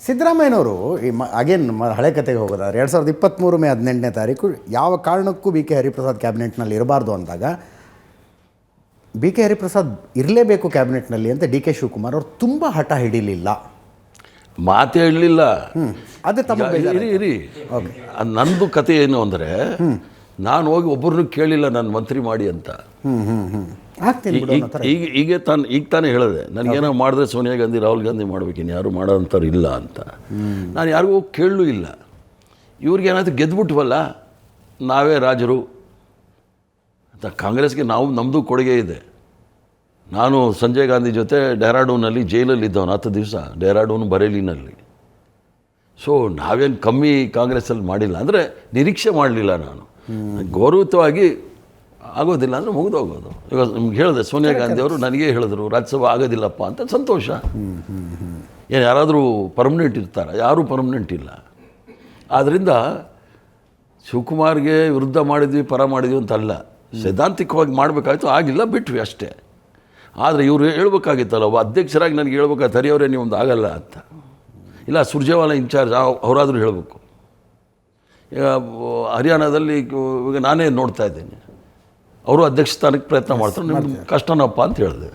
ಸಿದ್ದರಾಮಯ್ಯನವರು ಈ ಅಗೇನ್ ಹಳೆ ಕತೆಗೆ ಹೋಗೋದಾದ್ರೆ 2023 ಮೇ 18ನೇ ತಾರೀಕು ಯಾವ ಕಾರಣಕ್ಕೂ ಬಿ ಕೆ ಹರಿಪ್ರಸಾದ್ ಕ್ಯಾಬಿನೆಟ್ನಲ್ಲಿ ಇರಬಾರ್ದು ಅಂದಾಗ ಬಿ ಕೆ ಹರಿಪ್ರಸಾದ್ ಇರಲೇಬೇಕು ಕ್ಯಾಬಿನೆಟ್ನಲ್ಲಿ ಅಂತ ಡಿ ಕೆ ಶಿವಕುಮಾರ್ ಅವರು ತುಂಬ ಹಠ ಹಿಡಿಲಿಲ್ಲ, ಮಾತೇ ಹೇಳಲಿಲ್ಲ. ಅದು ತಮ್ಮ ಇರಿ ನಂದು ಕತೆ ಏನು ಅಂದರೆ, ನಾನು ಹೋಗಿ ಒಬ್ಬರನ್ನು ಕೇಳಿಲ್ಲ ನಾನು ಮಂತ್ರಿ ಮಾಡಿ ಅಂತ. ಈಗ ತಾನೇ ಹೇಳಿದೆ, ನನಗೇನೋ ಮಾಡಿದ್ರೆ ಸೋನಿಯಾ ಗಾಂಧಿ ರಾಹುಲ್ ಗಾಂಧಿ ಮಾಡ್ಬೇಕೇನು, ಯಾರು ಮಾಡೋಂಥವ್ರು ಇಲ್ಲ ಅಂತ. ನಾನು ಯಾರಿಗೂ ಹೋಗಿ ಕೇಳಲೂ ಇಲ್ಲ. ಇವ್ರಿಗೇನಾದರೂ ಗೆದ್ದುಬಿಟ್ವಲ್ಲ ನಾವೇ ರಾಜರು ಅಂತ. ಕಾಂಗ್ರೆಸ್ಗೆ ನಮ್ಮದು ಕೊಡುಗೆ ಇದೆ. ನಾನು ಸಂಜಯ್ ಗಾಂಧಿ ಜೊತೆ ಡೆಹ್ರಾಡೂನಲ್ಲಿ ಜೈಲಲ್ಲಿ ಇದ್ದವನು 10 ದಿವಸ, ಡೆಹ್ರಾಡೂನ್ ಬರೇಲಿನಲ್ಲಿ. ಸೊ ನಾವೇನು ಕಮ್ಮಿ ಕಾಂಗ್ರೆಸ್ಸಲ್ಲಿ ಮಾಡಿಲ್ಲ, ಅಂದರೆ ನಿರೀಕ್ಷೆ ಮಾಡಲಿಲ್ಲ. ನಾನು ಗೌರವಯುತವಾಗಿ ಆಗೋದಿಲ್ಲ ಅಂದರೆ ಮುಗಿದೋಗೋದು. ಇವಾಗ ನಿಮ್ಗೆ ಹೇಳಿದೆ, ಸೋನಿಯಾ ಗಾಂಧಿ ಅವರು ನನಗೇ ಹೇಳಿದ್ರು ರಾಜ್ಯಸಭಾ ಆಗೋದಿಲ್ಲಪ್ಪ ಅಂತ. ಸಂತೋಷ. ಏನು ಯಾರಾದರೂ ಪರ್ಮನೆಂಟ್ ಇರ್ತಾರೆ? ಯಾರೂ ಪರ್ಮನೆಂಟ್ ಇಲ್ಲ. ಆದ್ದರಿಂದ ಶಿವಕುಮಾರ್ಗೆ ವಿರುದ್ಧ ಮಾಡಿದ್ವಿ ಪರ ಮಾಡಿದ್ವಿ ಅಂತಲ್ಲ, ಸೈದ್ಧಾಂತಿಕವಾಗಿ ಮಾಡಬೇಕಾಯ್ತು, ಆಗಿಲ್ಲ, ಬಿಟ್ವಿ ಅಷ್ಟೇ. ಆದರೆ ಇವರು ಹೇಳ್ಬೇಕಾಗಿತ್ತಲ್ಲ, ಒಬ್ಬ ಅಧ್ಯಕ್ಷರಾಗಿ ನನಗೆ ಹೇಳ್ಬೇಕಾಯ್ತು, ಹರಿಯವರೇ ನೀವೊಂದು ಆಗಲ್ಲ ಅಂತ. ಇಲ್ಲ ಸುರ್ಜೇವಾಲಾ ಇನ್ಚಾರ್ಜ್ ಅವರಾದರೂ ಹೇಳಬೇಕು. ಈಗ ಹರಿಯಾಣದಲ್ಲಿ ಈಗ ನಾನೇ ನೋಡ್ತಾ ಇದ್ದೀನಿ, ಅವರು ಅಧ್ಯಕ್ಷ ಸ್ಥಾನಕ್ಕೆ ಪ್ರಯತ್ನ ಮಾಡ್ತಾರೆ, ನಿಮ್ಗೆ ಕಷ್ಟನಪ್ಪ ಅಂತ ಹೇಳಿದೆ.